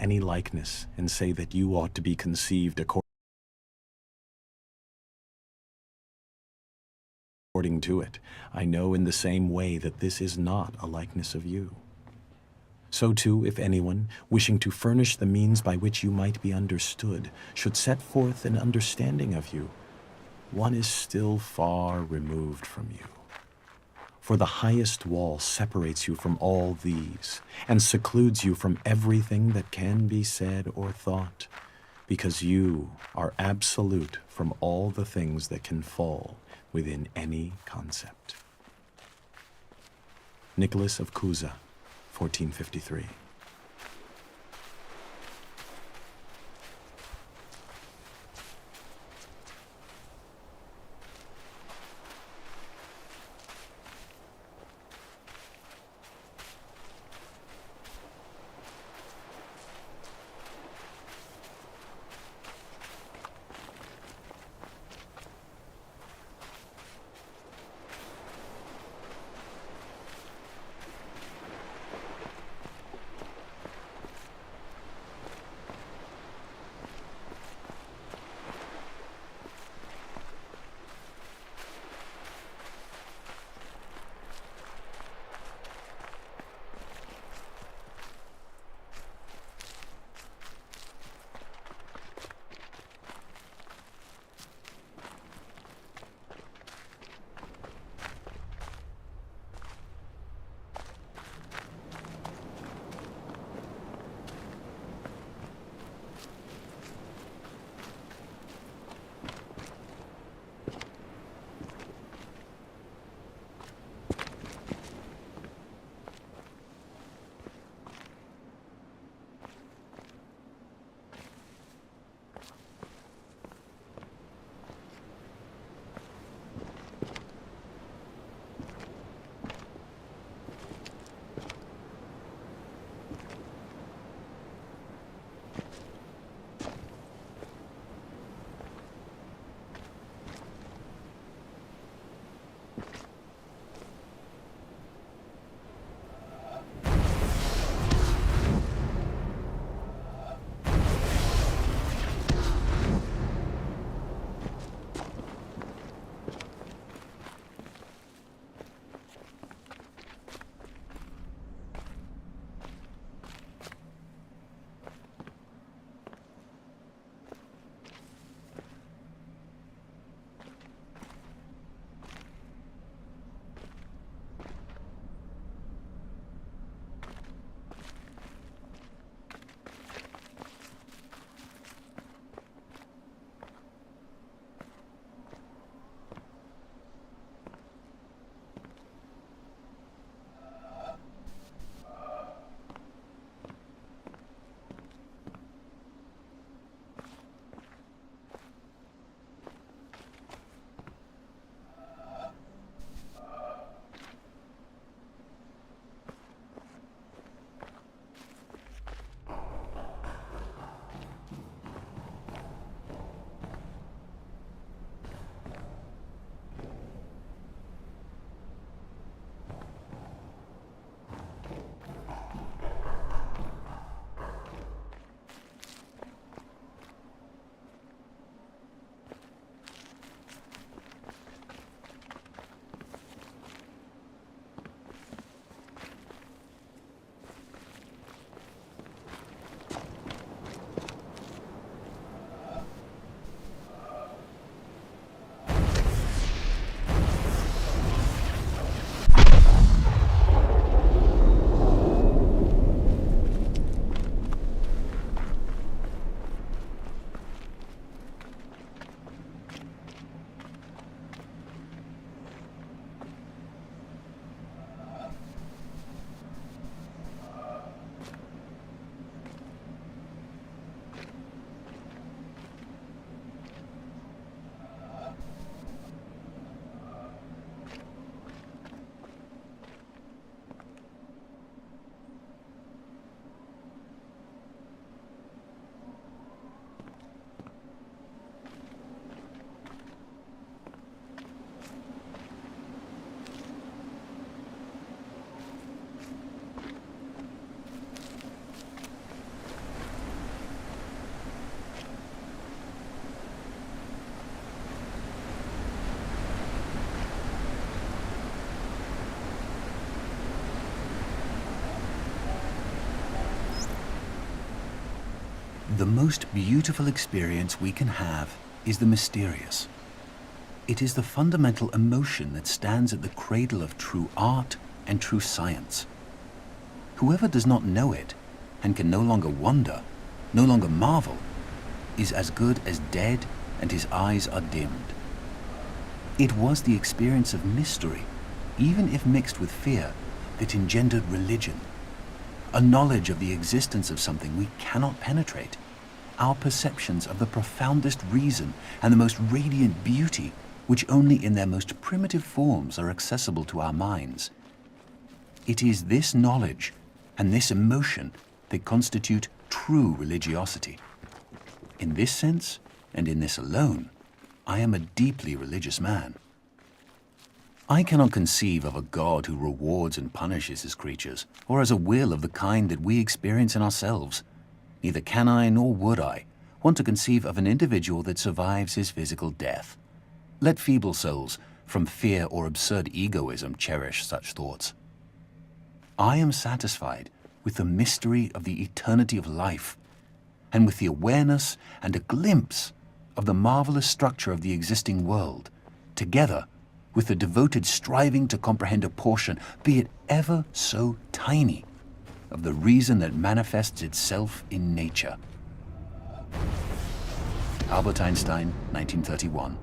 any likeness and say that you ought to be conceived according to it, I know in the same way that this is not a likeness of you. So too, if anyone, wishing to furnish the means by which you might be understood, should set forth an understanding of you, one is still far removed from you. For the highest wall separates you from all these, and secludes you from everything that can be said or thought, because you are absolute from all the things that can fall within any concept. Nicholas of Cusa, 1453. the most beautiful experience we can have is the mysterious. It is the fundamental emotion that stands at the cradle of true art and true science. Whoever does not know it and can no longer wonder, no longer marvel, is as good as dead and his eyes are dimmed. It was the experience of mystery, even if mixed with fear, that engendered religion. A knowledge of the existence of something we cannot penetrate, our perceptions of the profoundest reason and the most radiant beauty, which only in their most primitive forms are accessible to our minds. It is this knowledge and this emotion that constitute true religiosity. In this sense, and in this alone, I am a deeply religious man. I cannot conceive of a God who rewards and punishes his creatures, or has a will of the kind that we experience in ourselves. Neither can I, nor would I, want to conceive of an individual that survives his physical death. Let feeble souls, from fear or absurd egoism, cherish such thoughts. I am satisfied with the mystery of the eternity of life, and with the awareness and a glimpse of the marvelous structure of the existing world, together with the devoted striving to comprehend a portion, be it ever so tiny, of the reason that manifests itself in nature. Albert Einstein, 1931.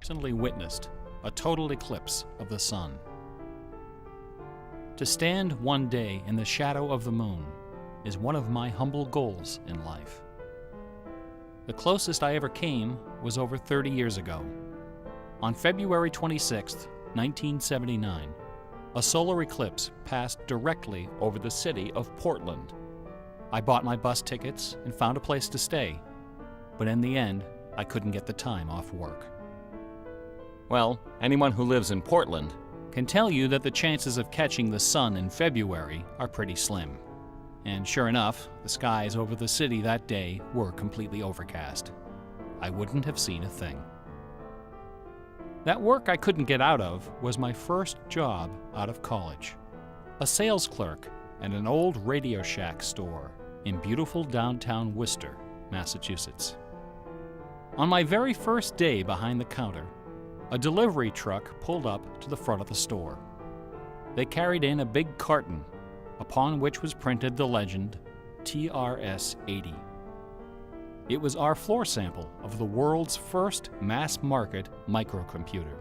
personally witnessed a total eclipse of the sun. To stand one day in the shadow of the moon is one of my humble goals in life. The closest I ever came was over 30 years ago. On February 26, 1979, a solar eclipse passed directly over the city of Portland. I bought my bus tickets and found a place to stay, but in the end, I couldn't get the time off work. Well, anyone who lives in Portland can tell you that the chances of catching the sun in February are pretty slim. And sure enough, the skies over the city that day were completely overcast. I wouldn't have seen a thing. That work I couldn't get out of was my first job out of college. A sales clerk at an old Radio Shack store in beautiful downtown Worcester, Massachusetts. On my very first day behind the counter, a delivery truck pulled up to the front of the store. They carried in a big carton upon which was printed the legend TRS-80. It was our floor sample of the world's first mass-market microcomputer.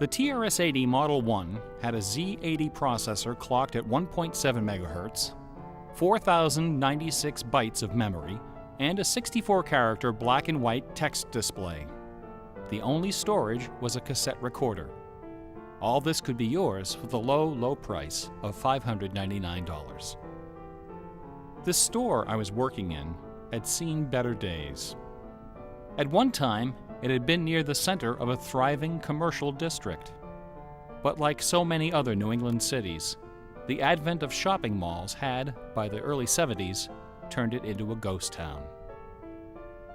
The TRS-80 Model 1 had a Z80 processor clocked at 1.7 MHz, 4,096 bytes of memory, and a 64-character black and white text display. The only storage was a cassette recorder. All this could be yours for the low, low price of $599. The store I was working in had seen better days. At one time, it had been near the center of a thriving commercial district. But like so many other New England cities, the advent of shopping malls had, by the early 70s, turned it into a ghost town.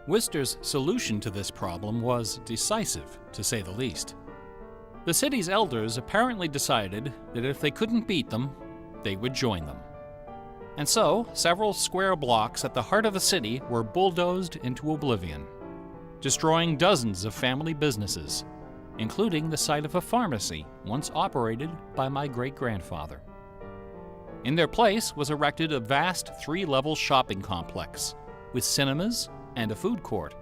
Worcester's solution to this problem was decisive, to say the least. The city's elders apparently decided that if they couldn't beat them, they would join them. And so, several square blocks at the heart of the city were bulldozed into oblivion, destroying dozens of family businesses, including the site of a pharmacy once operated by my great-grandfather. In their place was erected a vast 3-level shopping complex with cinemas and a food court.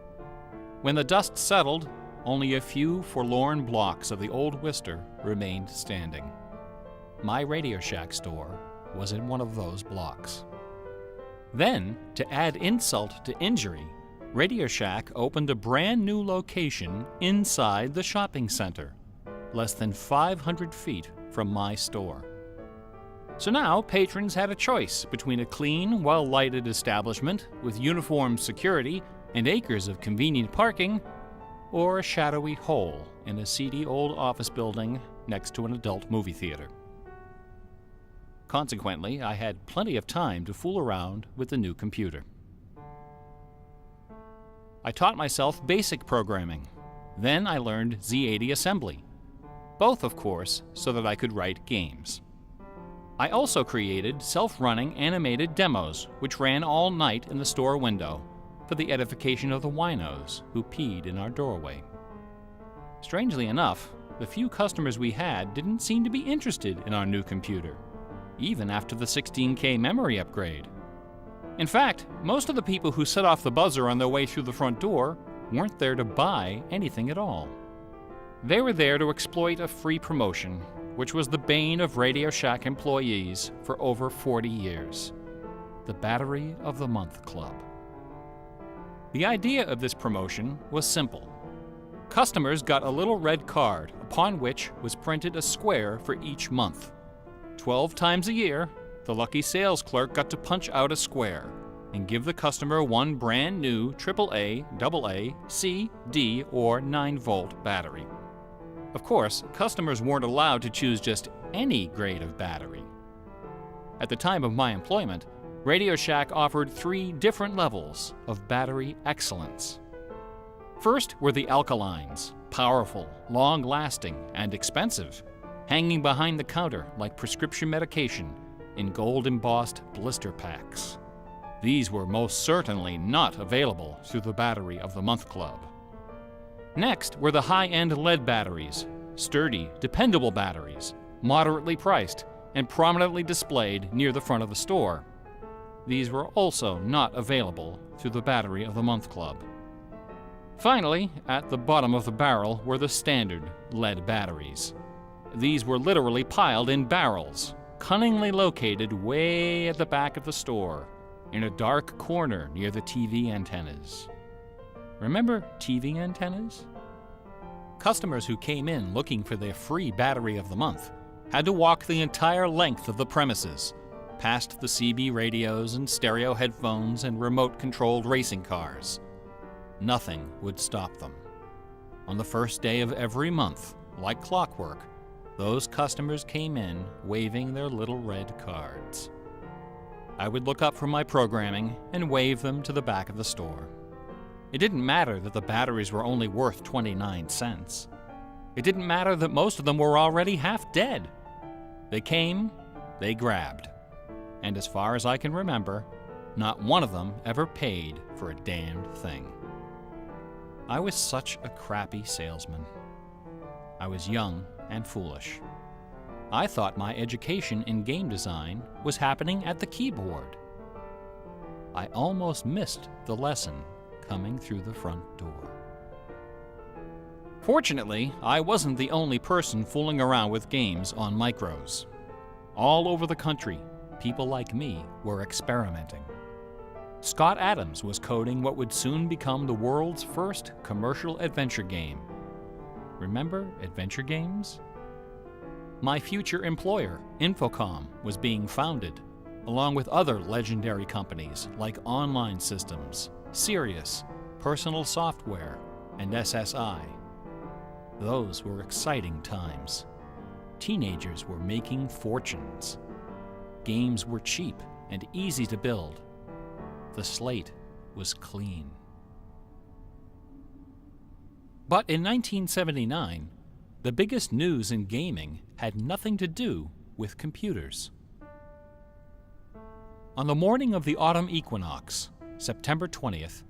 When the dust settled, only a few forlorn blocks of the old Worcester remained standing. My Radio Shack store was in one of those blocks. Then, to add insult to injury, Radio Shack opened a brand new location inside the shopping center, less than 500 feet from my store. So now patrons had a choice between a clean, well-lighted establishment with uniformed security and acres of convenient parking, or a shadowy hole in a seedy old office building next to an adult movie theater. Consequently, I had plenty of time to fool around with the new computer. I taught myself basic programming. Then I learned Z80 assembly, both, of course, so that I could write games. I also created self-running animated demos, which ran all night in the store window for the edification of the winos who peed in our doorway. Strangely enough, the few customers we had didn't seem to be interested in our new computer, even after the 16K memory upgrade. In fact, most of the people who set off the buzzer on their way through the front door weren't there to buy anything at all. They were there to exploit a free promotion, which was the bane of Radio Shack employees for over 40 years, the Battery of the Month Club. The idea of this promotion was simple. Customers got a little red card upon which was printed a square for each month. 12 times a year, the lucky sales clerk got to punch out a square and give the customer one brand new AAA, AA, C, D, or 9-volt battery. Of course, customers weren't allowed to choose just any grade of battery. At the time of my employment, Radio Shack offered 3 different levels of battery excellence. First were the alkalines, powerful, long-lasting, and expensive, hanging behind the counter like prescription medication in gold-embossed blister packs. These were most certainly not available through the Battery of the Month Club. Next were the high-end lead batteries, sturdy, dependable batteries, moderately priced, and prominently displayed near the front of the store. These were also not available through the Battery of the Month Club. Finally, at the bottom of the barrel were the standard lead batteries. These were literally piled in barrels, cunningly located way at the back of the store, in a dark corner near the TV antennas. Remember TV antennas? Customers who came in looking for their free battery of the month had to walk the entire length of the premises, past the CB radios and stereo headphones and remote-controlled racing cars. Nothing would stop them. On the first day of every month, like clockwork, those customers came in waving their little red cards. I would look up from my programming and wave them to the back of the store. It didn't matter that the batteries were only worth 29 cents. It didn't matter that most of them were already half dead. They came, they grabbed. And as far as I can remember, not one of them ever paid for a damned thing. I was such a crappy salesman. I was young and foolish. I thought my education in game design was happening at the keyboard. I almost missed the lesson coming through the front door. Fortunately, I wasn't the only person fooling around with games on micros. All over the country, people like me were experimenting. Scott Adams was coding what would soon become the world's first commercial adventure game. Remember adventure games? My future employer, Infocom, was being founded, along with other legendary companies like Online Systems, Sirius, Personal Software, and SSI. Those were exciting times. Teenagers were making fortunes. Games were cheap and easy to build. The slate was clean. But in 1979, the biggest news in gaming had nothing to do with computers. On the morning of the autumn equinox, September 20th,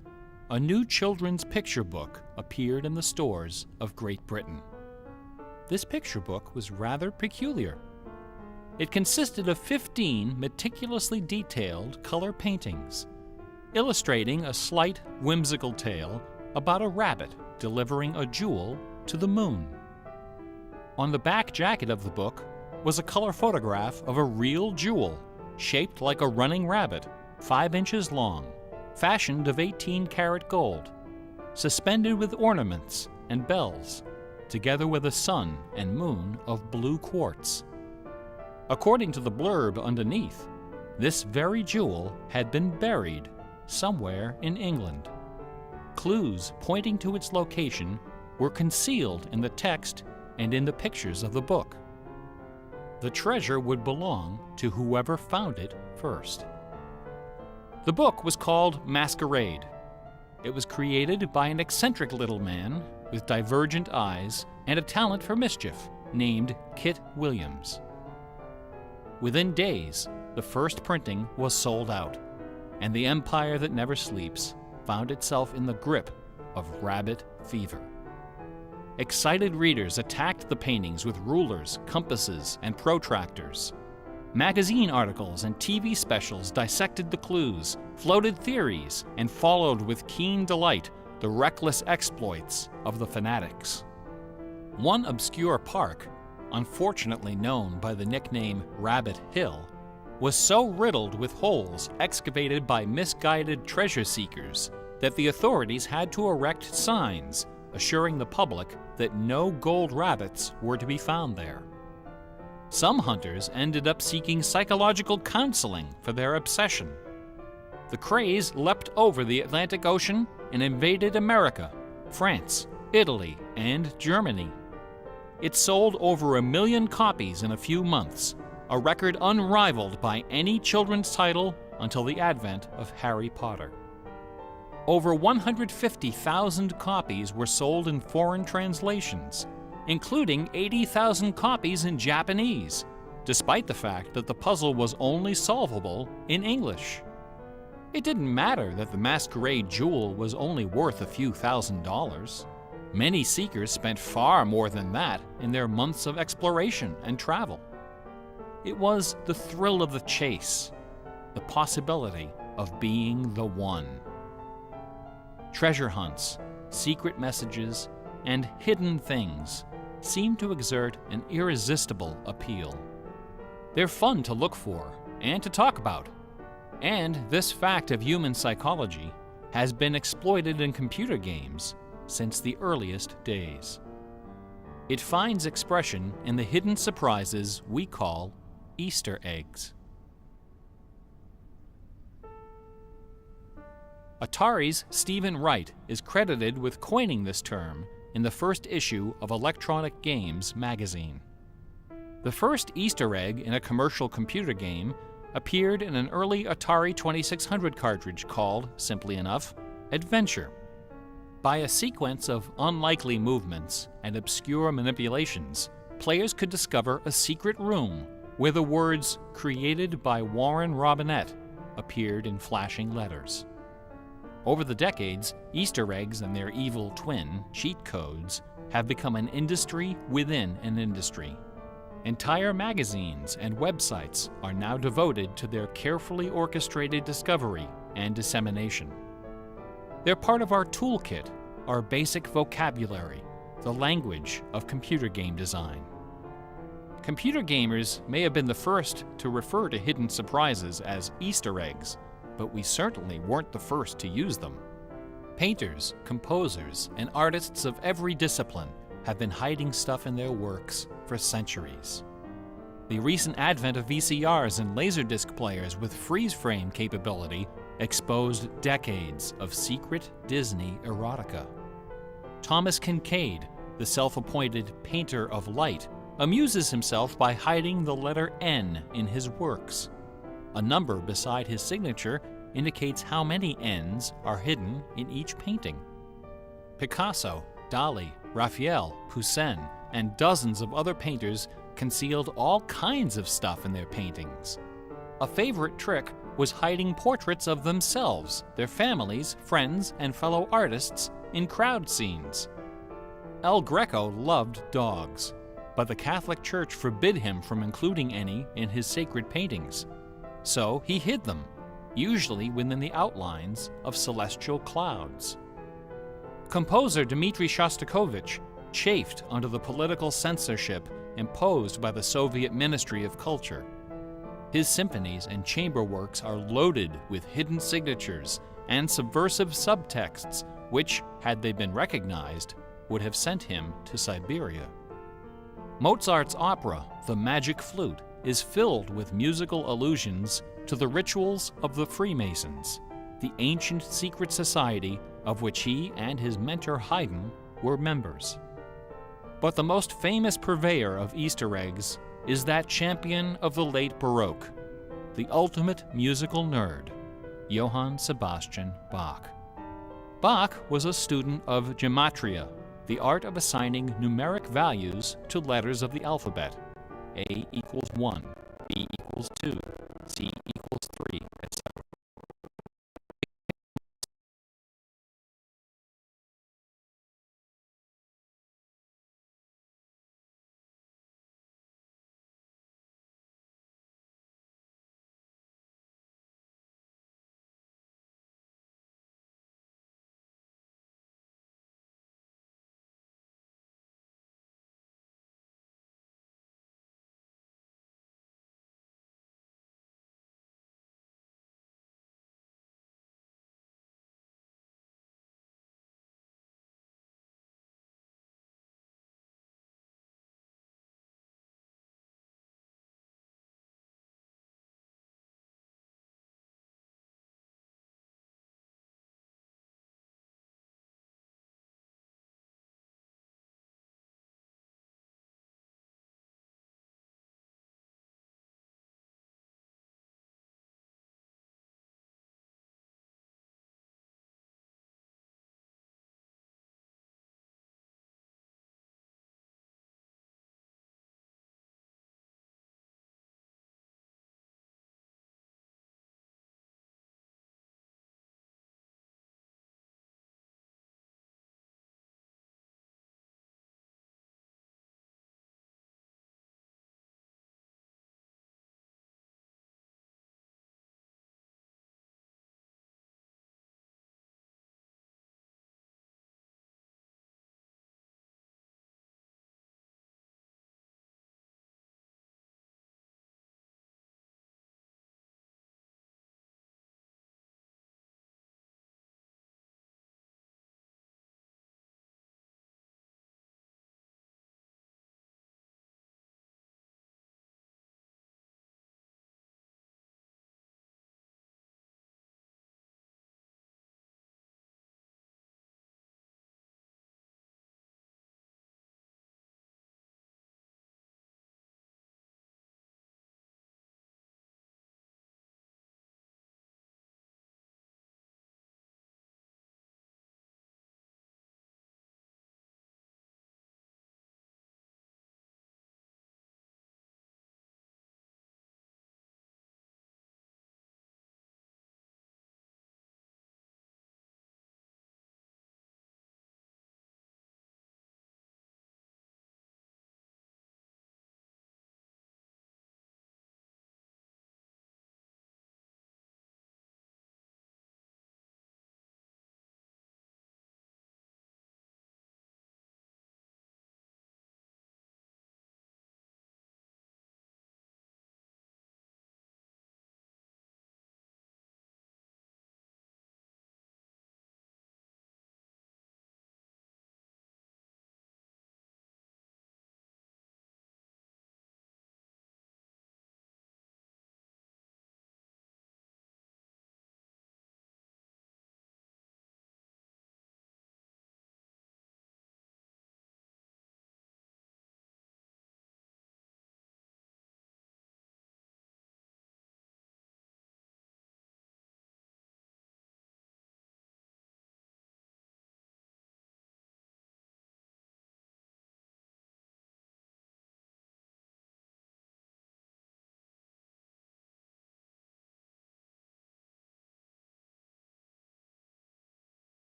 a new children's picture book appeared in the stores of Great Britain. This picture book was rather peculiar. It consisted of 15 meticulously detailed color paintings, illustrating a slight, whimsical tale about a rabbit delivering a jewel to the moon. On the back jacket of the book was a color photograph of a real jewel, shaped like a running rabbit, 5 inches long, fashioned of 18-karat gold, suspended with ornaments and bells, together with a sun and moon of blue quartz. According to the blurb underneath, this very jewel had been buried somewhere in England. Clues pointing to its location were concealed in the text and in the pictures of the book. The treasure would belong to whoever found it first. The book was called Masquerade. It was created by an eccentric little man with divergent eyes and a talent for mischief named Kit Williams. Within days, the first printing was sold out, and the empire that never sleeps found itself in the grip of rabbit fever. Excited readers attacked the paintings with rulers, compasses, and protractors. Magazine articles and TV specials dissected the clues, floated theories, and followed with keen delight the reckless exploits of the fanatics. One obscure park, unfortunately known by the nickname Rabbit Hill, was so riddled with holes excavated by misguided treasure seekers that the authorities had to erect signs assuring the public that no gold rabbits were to be found there. Some hunters ended up seeking psychological counseling for their obsession. The craze leapt over the Atlantic Ocean and invaded America, France, Italy, and Germany. It sold over 1 million copies in a few months, a record unrivaled by any children's title until the advent of Harry Potter. Over 150,000 copies were sold in foreign translations, including 80,000 copies in Japanese, despite the fact that the puzzle was only solvable in English. It didn't matter that the Masquerade jewel was only worth a few $1,000s. Many seekers spent far more than that in their months of exploration and travel. It was the thrill of the chase, the possibility of being the one. Treasure hunts, secret messages, and hidden things seem to exert an irresistible appeal. They're fun to look for and to talk about, and this fact of human psychology has been exploited in computer games since the earliest days. It finds expression in the hidden surprises we call Easter eggs. Atari's Stephen Wright is credited with coining this term in the first issue of Electronic Games magazine. The first Easter egg in a commercial computer game appeared in an early Atari 2600 cartridge called, simply enough, Adventure. By a sequence of unlikely movements and obscure manipulations, players could discover a secret room where the words "Created by Warren Robinette" appeared in flashing letters. Over the decades, Easter eggs and their evil twin, cheat codes, have become an industry within an industry. Entire magazines and websites are now devoted to their carefully orchestrated discovery and dissemination. They're part of our toolkit, our basic vocabulary, the language of computer game design. Computer gamers may have been the first to refer to hidden surprises as Easter eggs, but we certainly weren't the first to use them. Painters, composers, and artists of every discipline have been hiding stuff in their works for centuries. The recent advent of VCRs and Laserdisc players with freeze-frame capability exposed decades of secret Disney erotica. Thomas Kincaid, the self-appointed painter of light, amuses himself by hiding the letter N in his works. A number beside his signature indicates how many N's are hidden in each painting. Picasso, Dali, Raphael, Poussin, and dozens of other painters concealed all kinds of stuff in their paintings. A favorite trick was hiding portraits of themselves, their families, friends, and fellow artists in crowd scenes. El Greco loved dogs, but the Catholic Church forbid him from including any in his sacred paintings. So he hid them, usually within the outlines of celestial clouds. Composer Dmitri Shostakovich chafed under the political censorship imposed by the Soviet Ministry of Culture. His symphonies and chamber works are loaded with hidden signatures and subversive subtexts which, had they been recognized, would have sent him to Siberia. Mozart's opera, The Magic Flute, is filled with musical allusions to the rituals of the Freemasons, the ancient secret society of which he and his mentor Haydn were members. But the most famous purveyor of Easter eggs is that champion of the late Baroque, the ultimate musical nerd, Johann Sebastian Bach. Bach was a student of gematria, the art of assigning numeric values to letters of the alphabet. A equals 1, B equals 2, C equals 3, etc.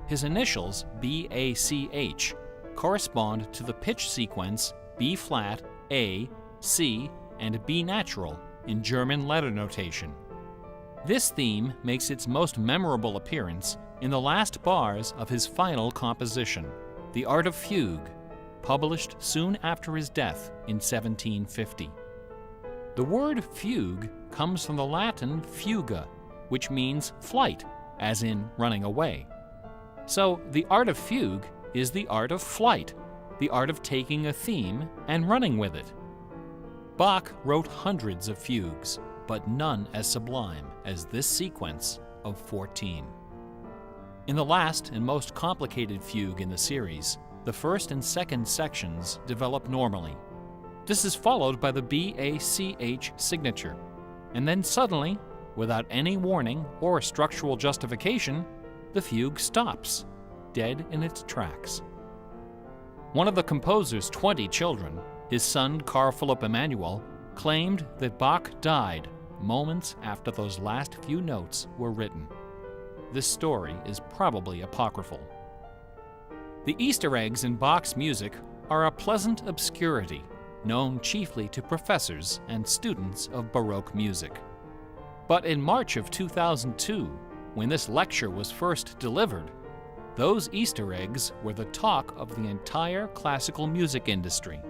His initials, BACH, correspond to the pitch sequence B flat, A, C, and B natural in German letter notation. This theme makes its most memorable appearance in the last bars of his final composition, The Art of Fugue, published soon after his death in 1750. The word fugue comes from the Latin fuga, which means flight, as in running away. So the art of fugue is the art of flight, the art of taking a theme and running with it. Bach wrote hundreds of fugues, but none as sublime as this sequence of 14. In the last and most complicated fugue in the series, the first and second sections develop normally. This is followed by the BACH signature, and then suddenly, without any warning or structural justification, the fugue stops, dead in its tracks. One of the composer's 20 children, his son Carl Philipp Emanuel, claimed that Bach died moments after those last few notes were written. This story is probably apocryphal. The Easter eggs in Bach's music are a pleasant obscurity, known chiefly to professors and students of Baroque music. But in March of 2002, when this lecture was first delivered, those Easter eggs were the talk of the entire classical music industry.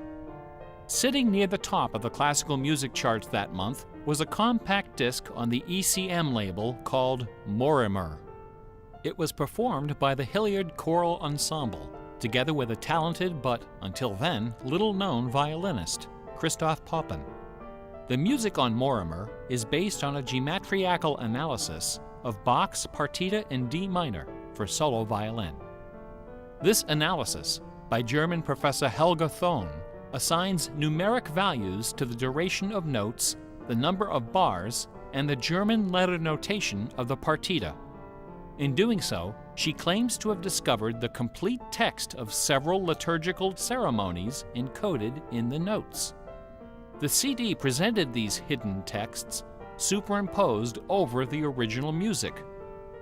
Sitting near the top of the classical music charts that month was a compact disc on the ECM label called Mortimer. It was performed by the Hilliard Choral Ensemble, together with a talented but, until then, little-known violinist, Christoph Poppen. The music on Mortimer is based on a geometrical analysis of Bach's Partita in D minor for solo violin. This analysis, by German professor Helga Thon, assigns numeric values to the duration of notes, the number of bars, and the German letter notation of the partita. In doing so, she claims to have discovered the complete text of several liturgical ceremonies encoded in the notes. The CD presented these hidden texts superimposed over the original music.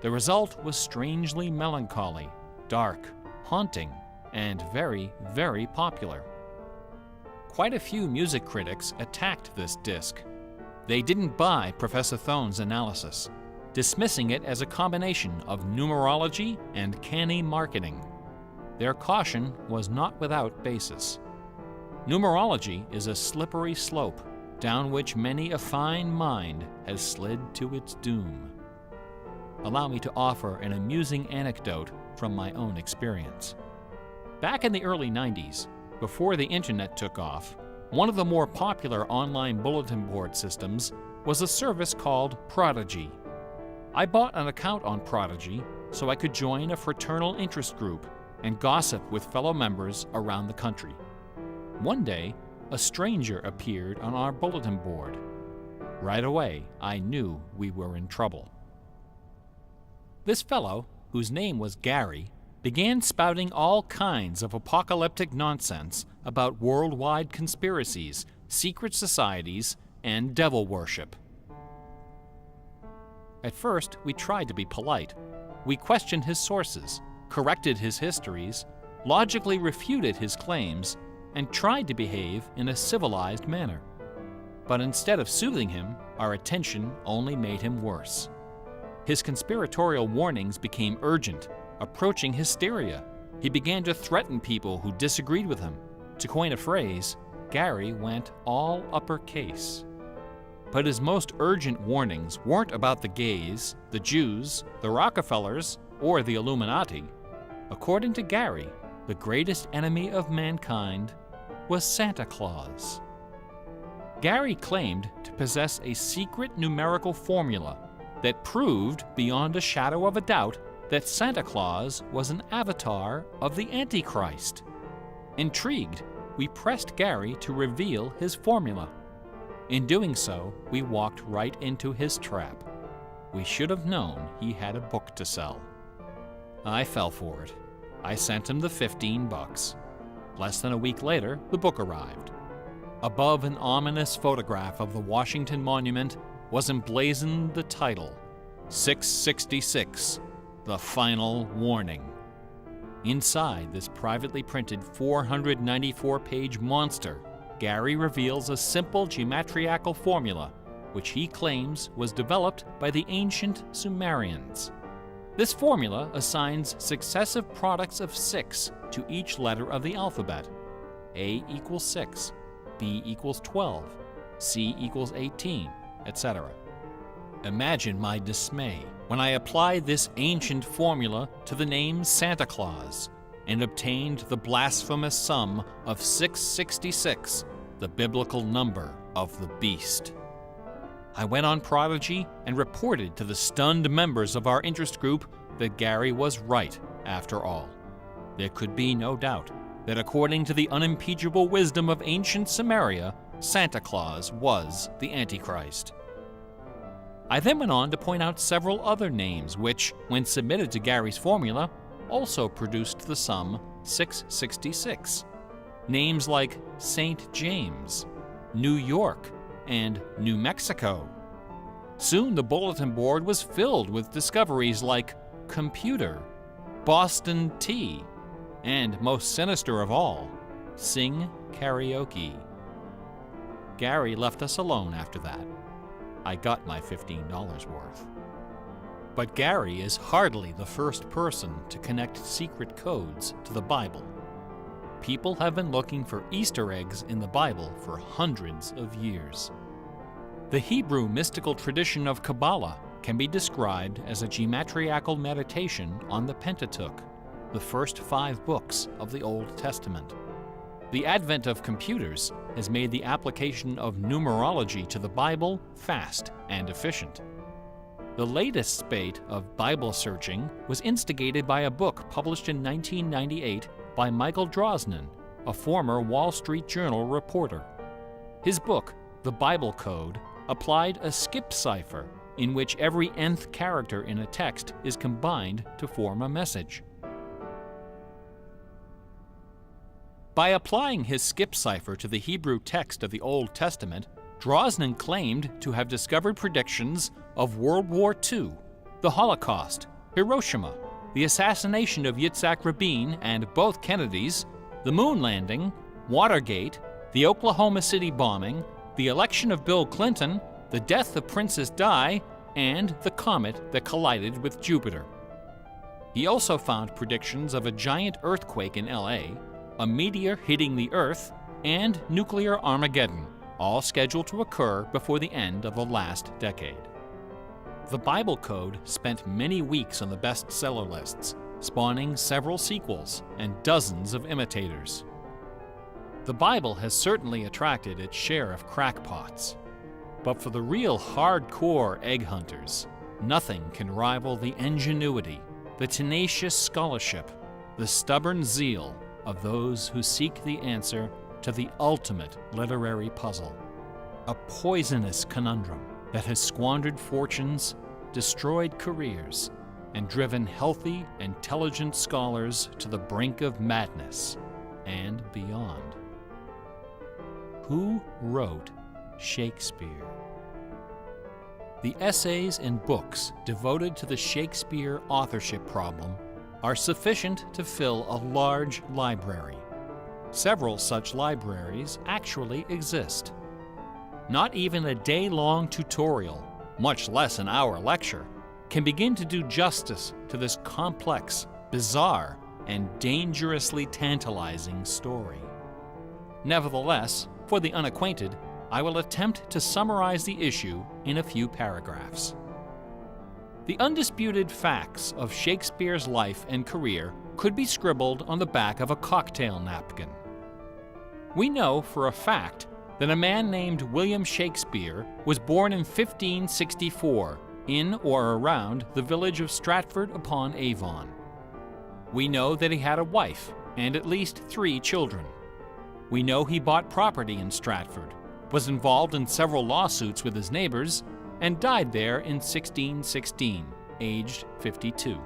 The result was strangely melancholy, dark, haunting, and very, very popular. Quite a few music critics attacked this disc. They didn't buy Professor Thon's analysis, dismissing it as a combination of numerology and canny marketing. Their caution was not without basis. Numerology is a slippery slope down which many a fine mind has slid to its doom. Allow me to offer an amusing anecdote from my own experience. Back in the early 90s, before the internet took off, one of the more popular online bulletin board systems was a service called Prodigy. I bought an account on Prodigy so I could join a fraternal interest group and gossip with fellow members around the country. One day, a stranger appeared on our bulletin board. Right away, I knew we were in trouble. This fellow, whose name was Gary, began spouting all kinds of apocalyptic nonsense about worldwide conspiracies, secret societies, and devil worship. At first, we tried to be polite. We questioned his sources, corrected his histories, logically refuted his claims, and tried to behave in a civilized manner. But instead of soothing him, our attention only made him worse. His conspiratorial warnings became urgent, approaching hysteria. He began to threaten people who disagreed with him. To coin a phrase, Gary went all uppercase. But his most urgent warnings weren't about the gays, the Jews, the Rockefellers, or the Illuminati. According to Gary, the greatest enemy of mankind was Santa Claus. Gary claimed to possess a secret numerical formula that proved beyond a shadow of a doubt that Santa Claus was an avatar of the Antichrist. Intrigued, we pressed Gary to reveal his formula. In doing so, we walked right into his trap. We should have known he had a book to sell. I fell for it. I sent him the $15. Less than a week later, the book arrived. Above an ominous photograph of the Washington Monument was emblazoned the title, 666, The Final Warning. Inside this privately printed 494-page monster, Gary reveals a simple geometrical formula, which he claims was developed by the ancient Sumerians. This formula assigns successive products of 6 to each letter of the alphabet. A equals 6, B equals 12, C equals 18, etc. Imagine my dismay when I applied this ancient formula to the name Santa Claus and obtained the blasphemous sum of 666, the biblical number of the beast. I went on Prodigy and reported to the stunned members of our interest group that Gary was right after all. There could be no doubt that according to the unimpeachable wisdom of ancient Samaria, Santa Claus was the Antichrist. I then went on to point out several other names which, when submitted to Gary's formula, also produced the sum 666. Names like St. James, New York, and New Mexico. Soon the bulletin board was filled with discoveries like computer, Boston tea, and most sinister of all, sing karaoke. Gary left us alone after that. I got my $15 worth. But Gary is hardly the first person to connect secret codes to the Bible. People have been looking for Easter eggs in the Bible for hundreds of years. The Hebrew mystical tradition of Kabbalah can be described as a geometrical meditation on the Pentateuch, the first 5 books of the Old Testament. The advent of computers has made the application of numerology to the Bible fast and efficient. The latest spate of Bible searching was instigated by a book published in 1998 by Michael Drosnin, a former Wall Street Journal reporter. His book, The Bible Code, applied a skip cipher in which every nth character in a text is combined to form a message. By applying his skip cipher to the Hebrew text of the Old Testament, Drosnin claimed to have discovered predictions of World War II, the Holocaust, Hiroshima, the assassination of Yitzhak Rabin and both Kennedys, the moon landing, Watergate, the Oklahoma City bombing, the election of Bill Clinton, the death of Princess Di, and the comet that collided with Jupiter. He also found predictions of a giant earthquake in LA, a meteor hitting the Earth, and nuclear Armageddon, all scheduled to occur before the end of the last decade. The Bible Code spent many weeks on the bestseller lists, spawning several sequels and dozens of imitators. The Bible has certainly attracted its share of crackpots, but for the real hardcore egg hunters, nothing can rival the ingenuity, the tenacious scholarship, the stubborn zeal of those who seek the answer to the ultimate literary puzzle, a poisonous conundrum that has squandered fortunes, destroyed careers, and driven healthy, intelligent scholars to the brink of madness and beyond. Who wrote Shakespeare? The essays and books devoted to the Shakespeare authorship problem are sufficient to fill a large library. Several such libraries actually exist. Not even a day-long tutorial, much less an hour lecture, can begin to do justice to this complex, bizarre, and dangerously tantalizing story. Nevertheless, for the unacquainted, I will attempt to summarize the issue in a few paragraphs. The undisputed facts of Shakespeare's life and career could be scribbled on the back of a cocktail napkin. We know for a fact that a man named William Shakespeare was born in 1564 in or around the village of Stratford-upon-Avon. We know that he had a wife and at least 3 children. We know he bought property in Stratford, was involved in several lawsuits with his neighbors, and died there in 1616, aged 52.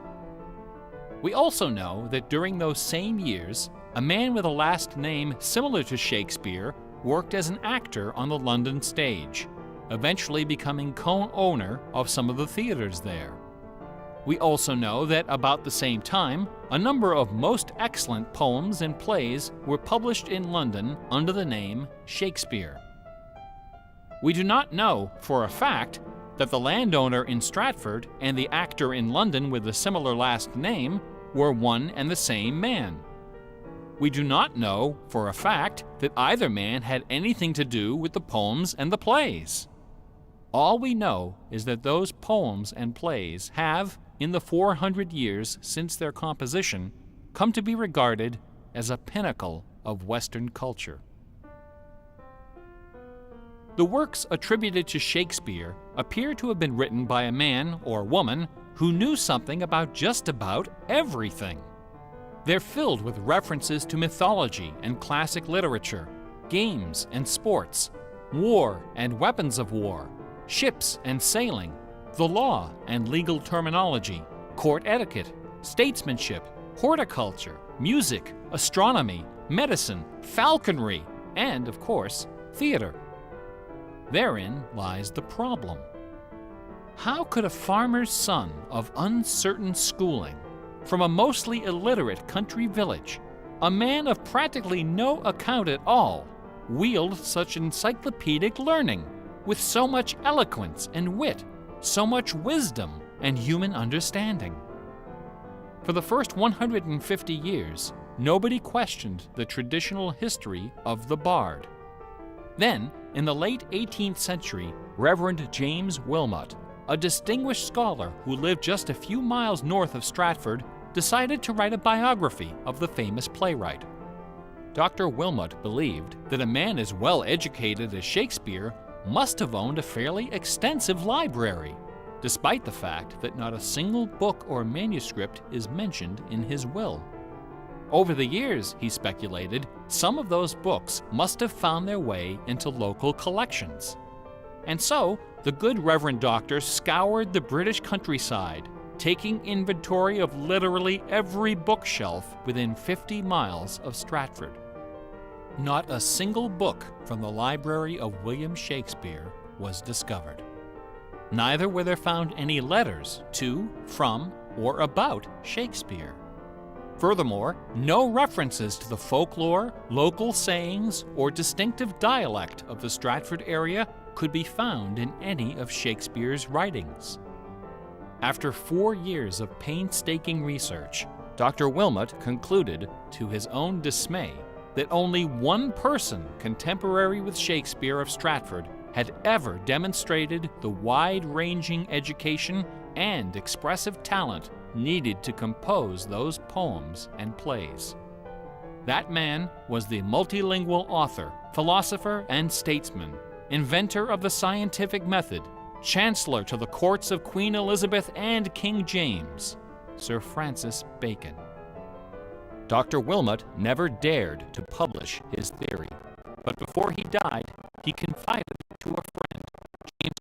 We also know that during those same years, a man with a last name similar to Shakespeare worked as an actor on the London stage, eventually becoming co-owner of some of the theaters there. We also know that about the same time, a number of most excellent poems and plays were published in London under the name Shakespeare. We do not know for a fact that the landowner in Stratford and the actor in London with a similar last name were one and the same man. We do not know for a fact that either man had anything to do with the poems and the plays. All we know is that those poems and plays have, in the 400 years since their composition, come to be regarded as a pinnacle of Western culture. The works attributed to Shakespeare appear to have been written by a man or woman who knew something about just about everything. They're filled with references to mythology and classic literature, games and sports, war and weapons of war, ships and sailing, the law and legal terminology, court etiquette, statesmanship, horticulture, music, astronomy, medicine, falconry, and, of course, theater. Therein lies the problem. How could a farmer's son of uncertain schooling, from a mostly illiterate country village, a man of practically no account at all, wield such encyclopedic learning, with so much eloquence and wit, so much wisdom and human understanding? For the first 150 years, nobody questioned the traditional history of the bard. Then, in the late 18th century, Reverend James Wilmot, a distinguished scholar who lived just a few miles north of Stratford, decided to write a biography of the famous playwright. Dr. Wilmot believed that a man as well educated as Shakespeare must have owned a fairly extensive library, despite the fact that not a single book or manuscript is mentioned in his will. Over the years, he speculated, some of those books must have found their way into local collections. And so, the good Reverend Doctor scoured the British countryside, taking inventory of literally every bookshelf within 50 miles of Stratford. Not a single book from the library of William Shakespeare was discovered. Neither were there found any letters to, from, or about Shakespeare. Furthermore, no references to the folklore, local sayings, or distinctive dialect of the Stratford area could be found in any of Shakespeare's writings. After 4 years of painstaking research, Dr. Wilmot concluded, to his own dismay, that only one person contemporary with Shakespeare of Stratford had ever demonstrated the wide-ranging education and expressive talent needed to compose those poems and plays. That man was the multilingual author, philosopher, and statesman, inventor of the scientific method, chancellor to the courts of Queen Elizabeth and King James, Sir Francis Bacon. Dr. Wilmot never dared to publish his theory, but before he died, he confided it to a friend, James